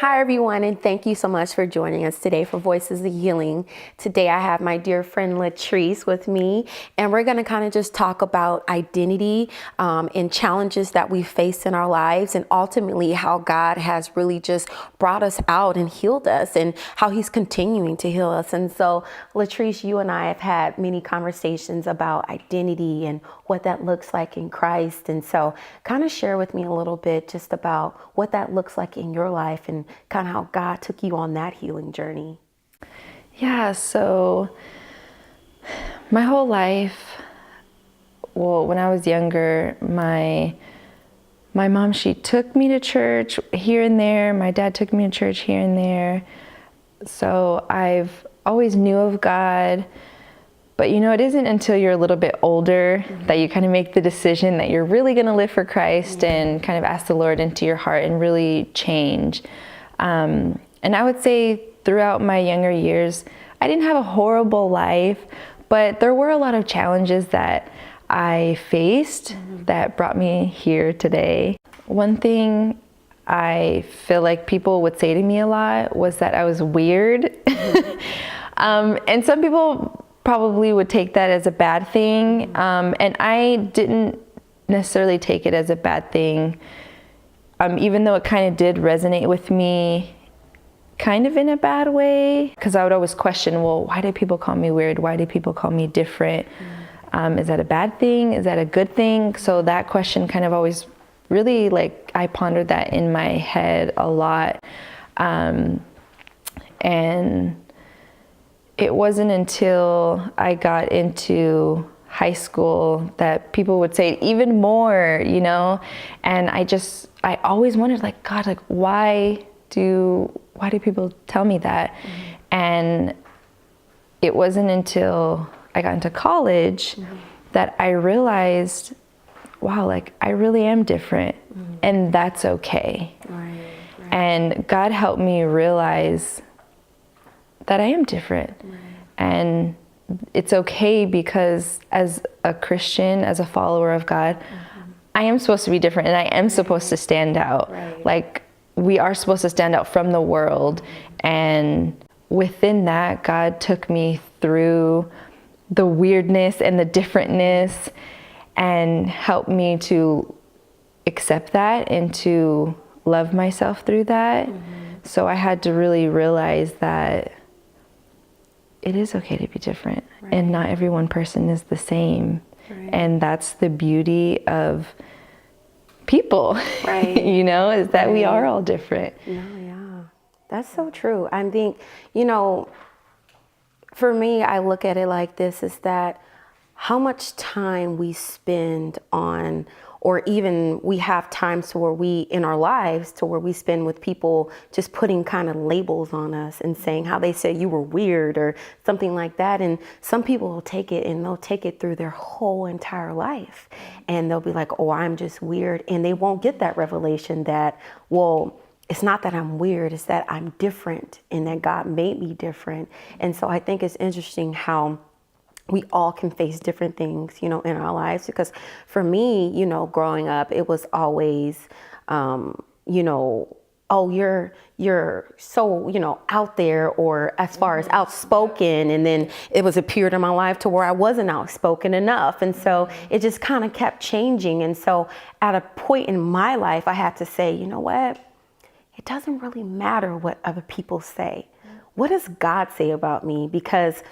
Hi, everyone, and thank you so much for joining us today for Voices of Healing. Today, I have my dear friend Latriece with me, and we're going to kind of just talk about identity and challenges that we face in our lives, and ultimately how God has really just brought us out and healed us, and how He's continuing to heal us. And so, Latriece, you and I have had many conversations about identity and what that looks like in Christ. And so, kind of share with me a little bit just about what that looks like in your life and kind of how God took you on that healing journey. Yeah, so my whole life, well, when I was younger, my mom, she took me to church here and there. My dad took me to church here and there. So I've always knew of God. But it isn't until you're a little bit older that you kind of make the decision that you're really going to live for Christ and kind of ask the Lord into your heart and really change. And I would say throughout my younger years, I didn't have a horrible life, but there were a lot of challenges that I faced that brought me here today. One thing I feel like people would say to me a lot was that I was weird. And some people probably would take that as a bad thing. And I didn't necessarily take it as a bad thing, even though it kind of did resonate with me kind of in a bad way, because I would always question, well, why do people call me weird? Why do people call me different? Is that a bad thing? Is that a good thing? So that question kind of always really, I pondered that in my head a lot. And it wasn't until I got into high school that people would say even more, and I always wondered, God, why do people tell me that? And it wasn't until I got into college that I realized, wow, I really am different, and that's okay. Right. And God helped me realize that I am different. Right. And it's okay, because as a Christian, as a follower of God, I am supposed to be different, and I am supposed to stand out. Right. We are supposed to stand out from the world. And within that, God took me through the weirdness and the differentness and helped me to accept that and to love myself through that. So I had to really realize that it is okay to be different. Right. And not every one person is the same. Right. And that's the beauty of people, right. Is that we are all different. No, yeah, that's so true. I think, for me, I look at it like this, is that how much time we spend on, or even we have times to where we, in our lives, to where we spend with people just putting kind of labels on us and saying how they say you were weird or something like that. And some people will take it, and they'll take it through their whole entire life. And they'll be like, oh, I'm just weird. And they won't get that revelation that, well, it's not that I'm weird, it's that I'm different and that God made me different. And so I think it's interesting how we all can face different things, in our lives. Because for me, growing up, it was always, oh, you're so, out there, or as far as outspoken. And then it was a period in my life to where I wasn't outspoken enough. And so it just kind of kept changing. And so at a point in my life, I had to say, you know what? It doesn't really matter what other people say. What does God say about me? Because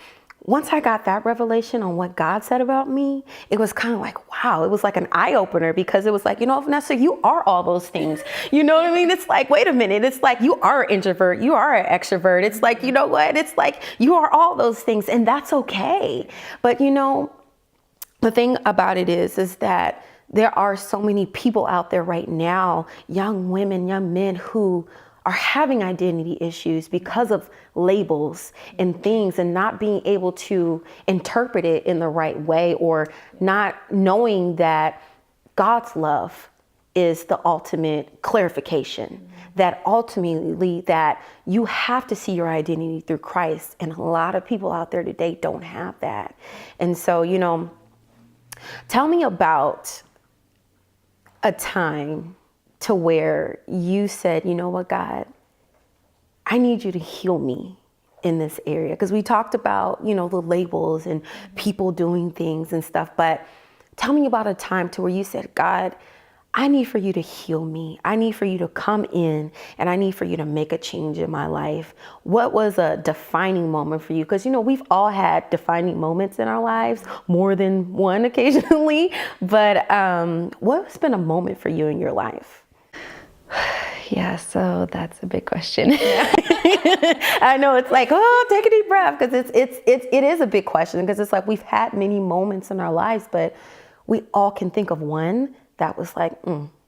once I got that revelation on what God said about me, it was kind of like, wow, it was like an eye opener, because it was like, Vanessa, you are all those things. You know what I mean? It's like, wait a minute. It's like, you are an introvert. You are an extrovert. It's like, you know what? It's like, you are all those things, and that's okay. But the thing about it is that there are so many people out there right now, young women, young men, who are having identity issues because of labels and things, and not being able to interpret it in the right way, or not knowing that God's love is the ultimate clarification, that ultimately that you have to see your identity through Christ. And a lot of people out there today don't have that. And so, tell me about a time to where you said, you know what, God, I need you to heal me in this area. Because we talked about, the labels and people doing things and stuff, but tell me about a time to where you said, God, I need for you to heal me. I need for you to come in and I need for you to make a change in my life. What was a defining moment for you? Because, we've all had defining moments in our lives, more than one occasionally. But what's been a moment for you in your life? Yeah, so that's a big question. I know, it's like, oh, take a deep breath, because it is a big question, because it's like we've had many moments in our lives, but we all can think of one that was like,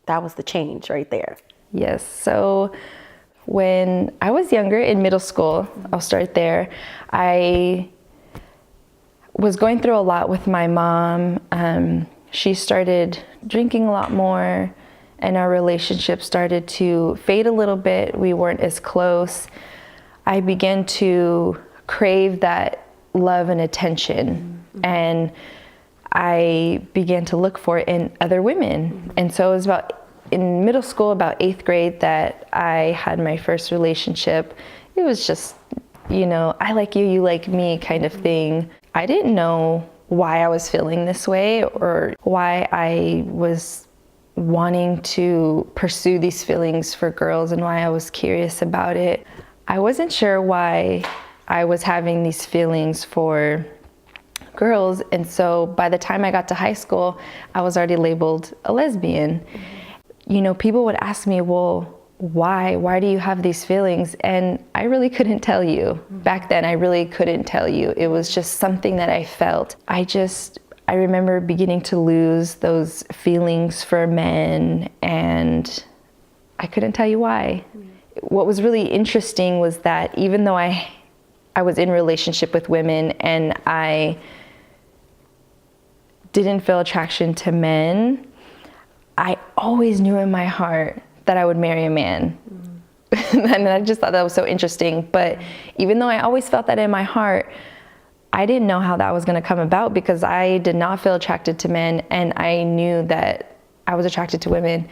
that was the change right there. Yes. So when I was younger, in middle school, I'll start there, I was going through a lot with my mom. She started drinking a lot more, and our relationship started to fade a little bit. We weren't as close. I began to crave that love and attention, and I began to look for it in other women. And so it was in middle school, about 8th grade, that I had my first relationship. It was just, I like you, you like me kind of thing. I didn't know why I was feeling this way or why I was wanting to pursue these feelings for girls and why I was curious about it. I wasn't sure why I was having these feelings for girls, and so by the time I got to high school, I was already labeled a lesbian. People would ask me, well, why do you have these feelings? And I really couldn't tell you. Back then, I really couldn't tell you. It was just something that I felt. I remember beginning to lose those feelings for men, and I couldn't tell you why. What was really interesting was that even though I was in a relationship with women and I didn't feel attraction to men, I always knew in my heart that I would marry a man. And I just thought that was so interesting. But even though I always felt that in my heart, I didn't know how that was going to come about, because I did not feel attracted to men, and I knew that I was attracted to women.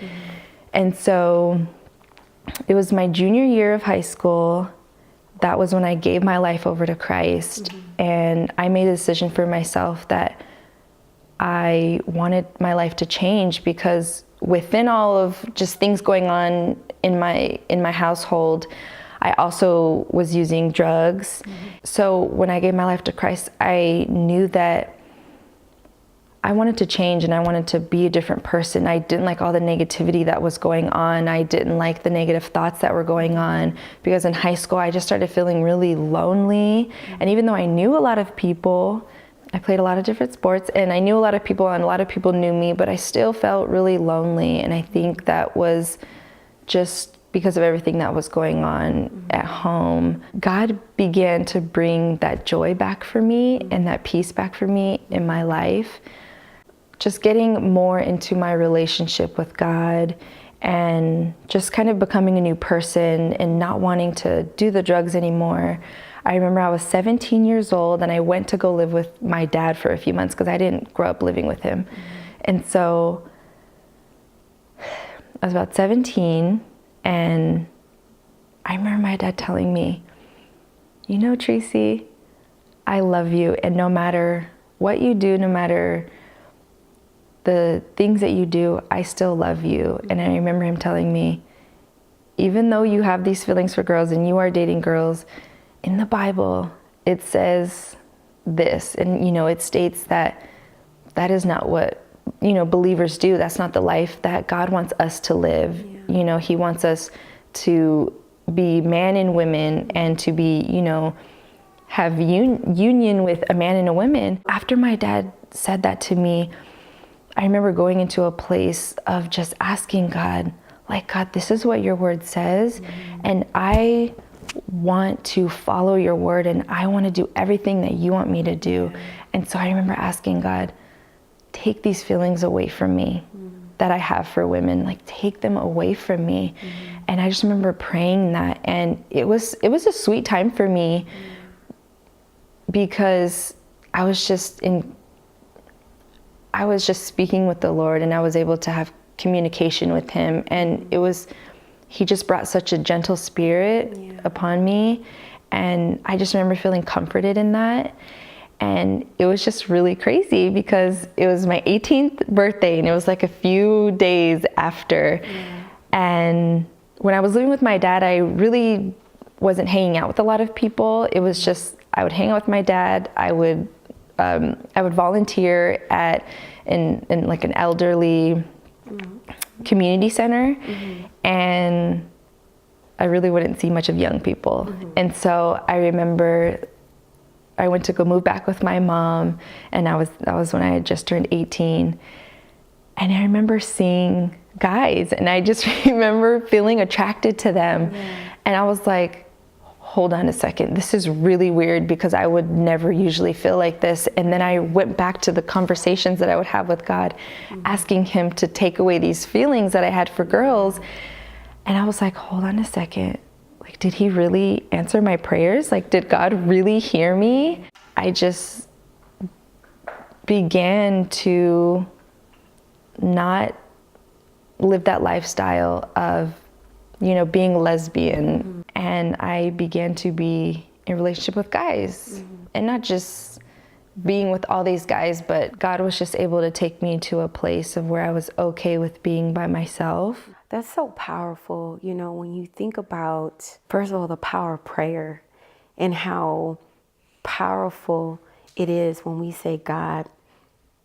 And so it was my junior year of high school. That was when I gave my life over to Christ. And I made a decision for myself that I wanted my life to change, because within all of just things going on in my household, I also was using drugs. So when I gave my life to Christ, I knew that I wanted to change and I wanted to be a different person. I didn't like all the negativity that was going on. I didn't like the negative thoughts that were going on, because in high school, I just started feeling really lonely. And even though I knew a lot of people, I played a lot of different sports, and I knew a lot of people, and a lot of people knew me, but I still felt really lonely. And I think that was just because of everything that was going on at home. God began to bring that joy back for me and that peace back for me in my life. Just getting more into my relationship with God and just kind of becoming a new person and not wanting to do the drugs anymore. I remember I was 17 years old and I went to go live with my dad for a few months, because I didn't grow up living with him. And so I was about 17, and I remember my dad telling me, Tracy, I love you, and no matter what you do, no matter the things that you do, I still love you. And I remember him telling me, even though you have these feelings for girls and you are dating girls, in the Bible, it says this, and it states that is not what believers do. That's not the life that God wants us to live. Yeah. He wants us to be man and women, and to be have union with a man and a woman. After my dad said that to me, I remember going into a place of just asking God, like, God, this is what your word says, and I want to follow your word, and I want to do everything that you want me to do. And so I remember asking God, take these feelings away from me that I have for women, like take them away from me. And I just remember praying that, and it was a sweet time for me, because I was just speaking with the Lord, and I was able to have communication with him, and he just brought such a gentle spirit upon me. And I just remember feeling comforted in that. And it was just really crazy because it was my 18th birthday and it was like a few days after. And when I was living with my dad, I really wasn't hanging out with a lot of people. It was just, I would hang out with my dad. I would volunteer in like an elderly community center, and I really wouldn't see much of young people. And so I remember I went to go move back with my mom, and that was when I had just turned 18. And I remember seeing guys, and I just remember feeling attracted to them. And I was like, hold on a second, this is really weird because I would never usually feel like this. And then I went back to the conversations that I would have with God, asking him to take away these feelings that I had for girls. And I was like, hold on a second, like, did he really answer my prayers? Like, did God really hear me? I just began to not live that lifestyle of, you know, being lesbian. And I began to be in a relationship with guys, and not just being with all these guys, but God was just able to take me to a place of where I was okay with being by myself. That's so powerful, you know, when you think about, first of all, the power of prayer and how powerful it is when we say, God,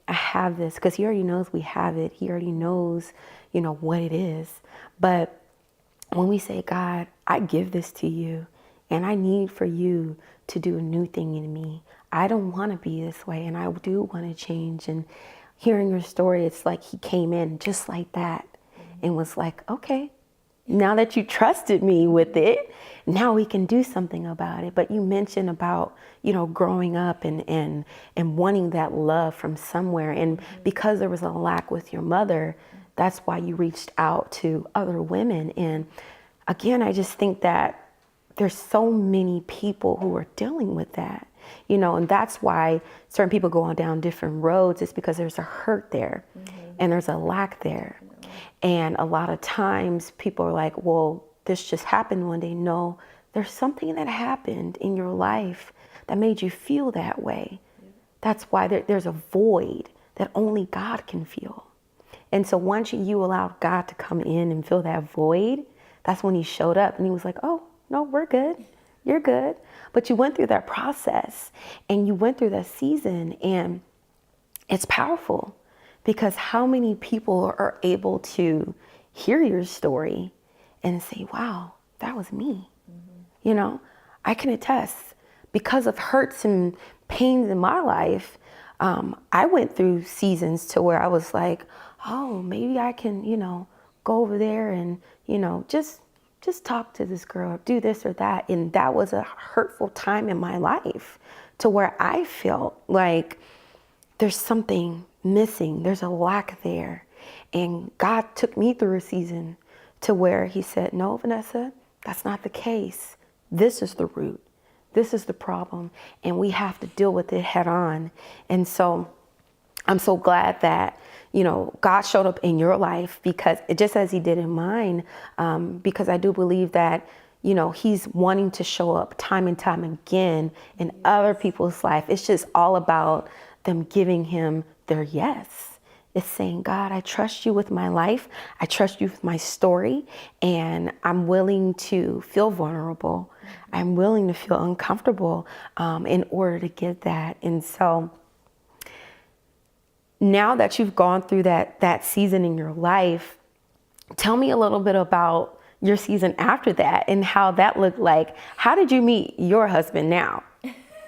I have this, because he already knows we have it. He already knows, you know, what it is. But when we say, God, I give this to you, and I need for you to do a new thing in me. I don't want to be this way, and I do want to change. And hearing your story, it's like he came in just like that and was like, okay, now that you trusted me with it, now we can do something about it. But you mentioned about, you know, growing up and wanting that love from somewhere. And because there was a lack with your mother, that's why you reached out to other women. And again, I just think that there's so many people who are dealing with that, you know, and that's why certain people go on down different roads. It's because there's a hurt there and there's a lack there. And a lot of times people are like, well, this just happened one day. No, there's something that happened in your life that made you feel that way. That's why there's a void that only God can feel. And so once you allowed God to come in and fill that void, that's when he showed up and he was like, oh, no, we're good. You're good. But you went through that process and you went through that season, and it's powerful because how many people are able to hear your story and say, wow, that was me. You know, I can attest because of hurts and pains in my life. I went through seasons to where I was like, oh, maybe I can, you know, go over there and, you know, just talk to this girl, do this or that. And that was a hurtful time in my life to where I felt like there's something missing. There's a lack there. And God took me through a season to where he said, no, Vanessa, that's not the case. This is the root. This is the problem. And we have to deal with it head on. And so I'm so glad that, you know, God showed up in your life, because it just as he did in mine, because I do believe that, you know, he's wanting to show up time and time again in other people's life. It's just all about them giving him their yes. It's saying, God, I trust you with my life. I trust you with my story, and I'm willing to feel vulnerable. I'm willing to feel uncomfortable in order to get that. And so now that you've gone through that season in your life, tell me a little bit about your season after that and how that looked like. How did you meet your husband now?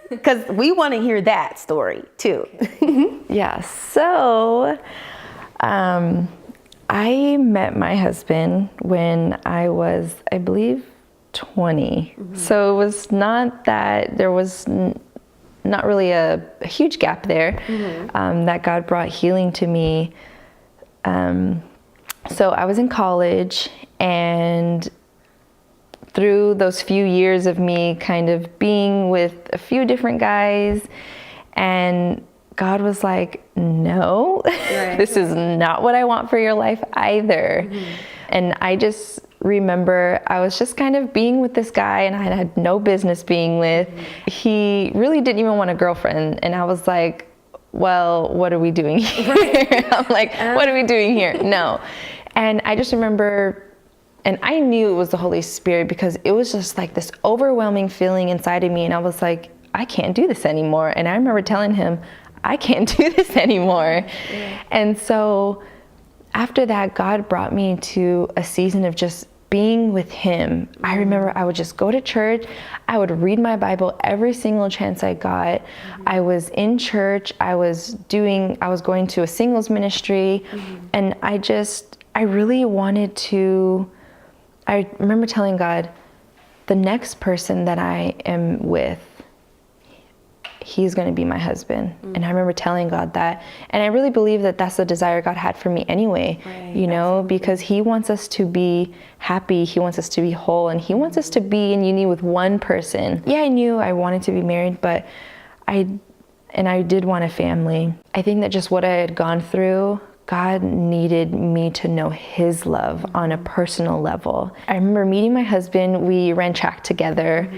Because we want to hear that story too. Yeah, so I met my husband when I was, I believe, 20. So it was not that there was not really a huge gap there, that God brought healing to me. So I was in college, and through those few years of me kind of being with a few different guys, and God was like, no, this is not what I want for your life either. And I just remember I was just kind of being with this guy and I had no business being with. He really didn't even want a girlfriend. And I was like, well, what are we doing here? I'm like, what are we doing here? No. And I just remember, and I knew it was the Holy Spirit because it was just like this overwhelming feeling inside of me. And I was like, I can't do this anymore. And I remember telling him, I can't do this anymore. And so after that, God brought me to a season of just being with him. I remember I would just go to church. I would read my Bible every single chance I got. I was in church. I was going to a singles ministry. And I really wanted to, I remember telling God, the next person that I am with, he's going to be my husband. And I remember telling God that. And I really believe that that's the desire God had for me anyway, you know, because he wants us to be happy. He wants us to be whole, and he wants us to be in union with one person. Yeah, I knew I wanted to be married, but I did want a family. I think that just what I had gone through, God needed me to know his love on a personal level. I remember meeting my husband. We ran track together.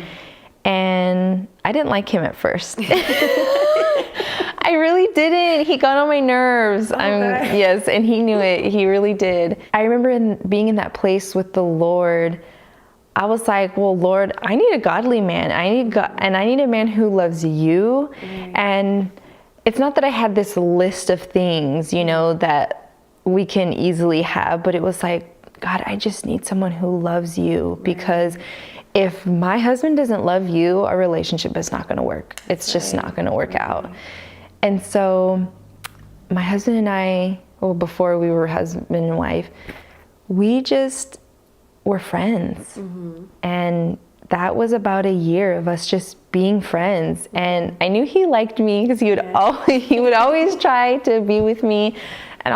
And I didn't like him at first. I really didn't. He got on my nerves. Yes, and he knew it. He really did. I remember being in that place with the Lord. I was like, well, Lord, I need a godly man. I need a man who loves you. And it's not that I had this list of things, you know, that we can easily have, but it was like, God, I just need someone who loves you, because if my husband doesn't love you, our relationship is not going to work. It's just not going to work out. And so my husband and I, well, before we were husband and wife, we just were friends. And that was about a year of us just being friends. And I knew he liked me because he would always try to be with me. And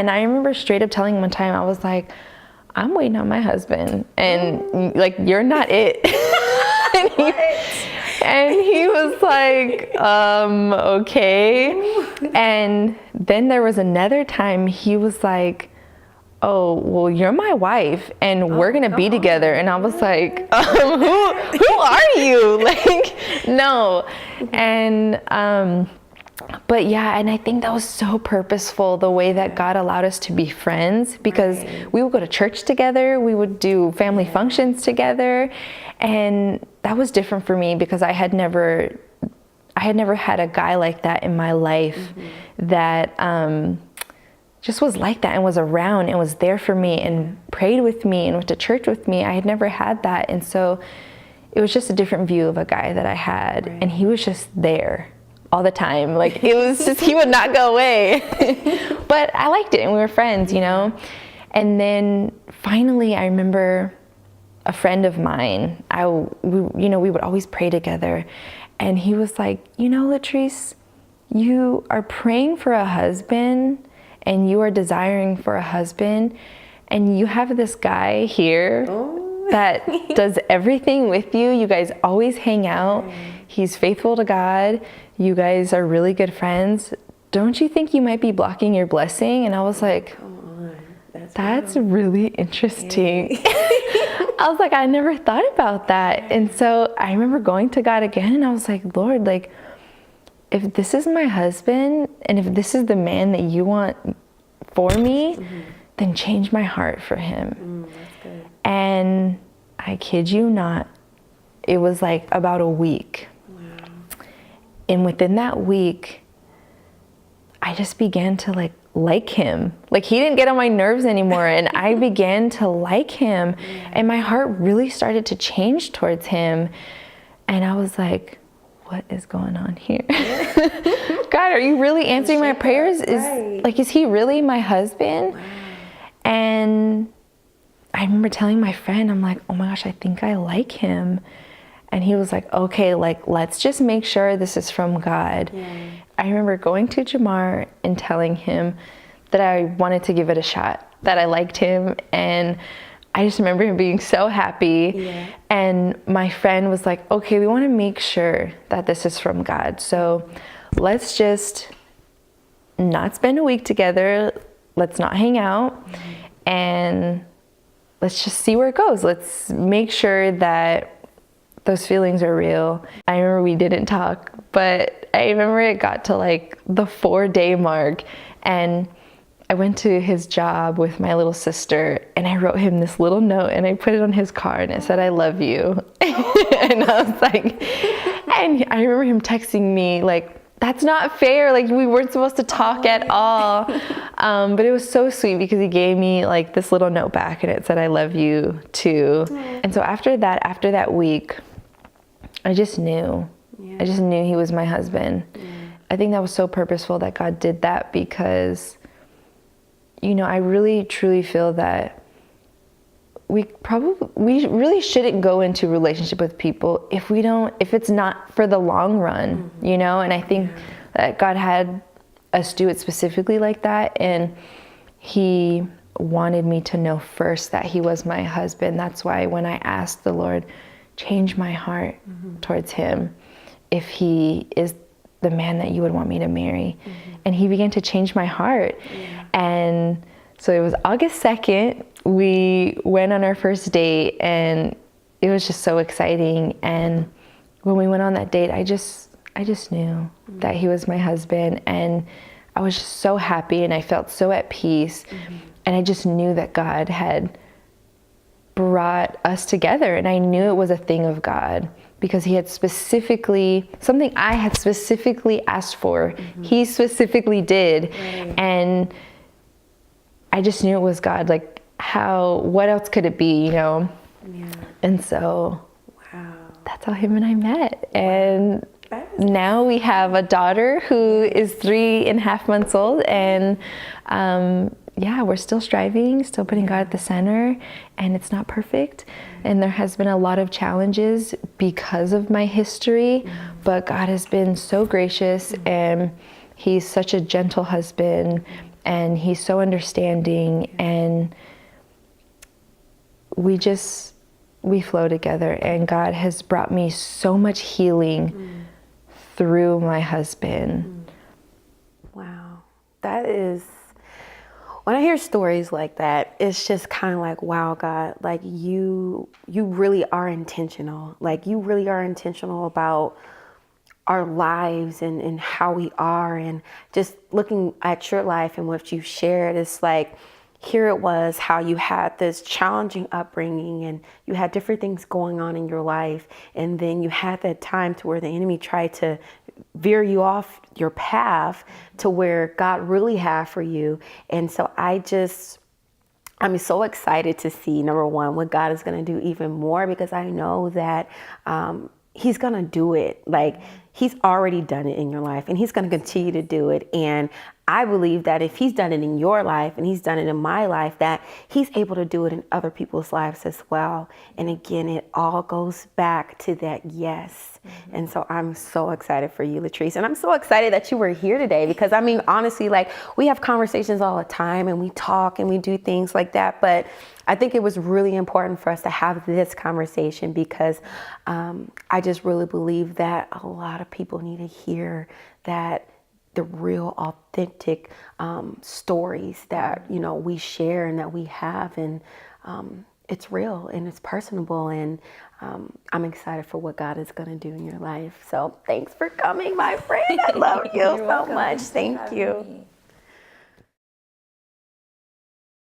I remember straight up telling him one time, I was like, I'm waiting on my husband, and like, you're not it. and he was like, okay. And then there was another time he was like, oh, well, you're my wife and we're going to be together. And I was like, who are you? Like, no. And, but yeah, and I think that was so purposeful, the way that God allowed us to be friends, because we would go to church together, we would do family functions together, and that was different for me because I had never had a guy like that in my life that just was like that and was around and was there for me and prayed with me and went to church with me. I had never had that, and so it was just a different view of a guy that I had, and he was just there all the time. Like, it was just, he would not go away. But I liked it, and we were friends, you know. And then finally, I remember a friend of mine, we would always pray together, and he was like, you know, Latriece, you are praying for a husband and you are desiring for a husband, and you have this guy here that does everything with you. You guys always hang out. He's faithful to God. You guys are really good friends. Don't you think you might be blocking your blessing? And I was like, that's really interesting. I was like, I never thought about that. And so I remember going to God again, and I was like, Lord, like, if this is my husband and if this is the man that you want for me, then change my heart for him. That's good. And I kid you not, it was like about a week. And within that week, I just began to like him. Like, he didn't get on my nerves anymore, and I began to like him, and my heart really started to change towards him. And I was like, what is going on here? God, are you really answering my prayers? Is he really my husband? Wow. And I remember telling my friend, I'm like, oh my gosh, I think I like him. And he was like, okay, like, let's just make sure this is from God. Yeah. I remember going to Jamar and telling him that I wanted to give it a shot, that I liked him. And I just remember him being so happy. Yeah. And my friend was like, okay, we want to make sure that this is from God. So let's just not spend a week together. Let's not hang out. And let's just see where it goes. Let's make sure that those feelings are real. I remember we didn't talk, but I remember it got to like the 4-day mark, and I went to his job with my little sister, and I wrote him this little note, and I put it on his car, and it said, "I love you." And I was like, and I remember him texting me like, "That's not fair. Like, we weren't supposed to talk at all." But it was so sweet because he gave me like this little note back, and it said, "I love you too." And so after that week, I just knew. I just knew he was my husband. I think that was so purposeful that God did that, because, you know, I really truly feel that we really shouldn't go into relationship with people if it's not for the long run, you know? And I think that God had us do it specifically like that. And he wanted me to know first that he was my husband. That's why when I asked the Lord, change my heart towards him, if he is the man that you would want me to marry. And he began to change my heart. And so it was August 2nd, we went on our first date, and it was just so exciting. And when we went on that date, I just knew that he was my husband, and I was just so happy, and I felt so at peace. And I just knew that God had brought us together, and I knew it was a thing of God, because he had something I had specifically asked for, he specifically did. And I just knew it was God. Like, what else could it be, you know? And so that's how him and I met. And now we have a daughter who is 3.5 months old, and we're still striving, still putting God at the center, and it's not perfect. And there has been a lot of challenges because of my history, but God has been so gracious, and he's such a gentle husband, and he's so understanding, and we flow together, and God has brought me so much healing through my husband. Wow. That is, when I hear stories like that, it's just kind of like, wow, God, like you really are intentional. Like, you really are intentional about our lives and how we are. And just looking at your life and what you shared, it's like, here it was how you had this challenging upbringing, and you had different things going on in your life. And then you had that time to where the enemy tried to veer you off your path to where God really had for you. And so I'm so excited to see, number one, what God is going to do even more, because I know that he's going to do it. Like, he's already done it in your life, and he's going to continue to do it. And I believe that if he's done it in your life and he's done it in my life, that he's able to do it in other people's lives as well. And again, it all goes back to that yes. And so I'm so excited for you, Latriece. And I'm so excited that you were here today, because I mean, honestly, like, we have conversations all the time, and we talk and we do things like that. But I think it was really important for us to have this conversation, because I just really believe that a lot of people need to hear that the real authentic stories that, you know, we share and that we have, and it's real and it's personable, and I'm excited for what God is going to do in your life. So thanks for coming, my friend. I love you so much. Thank you.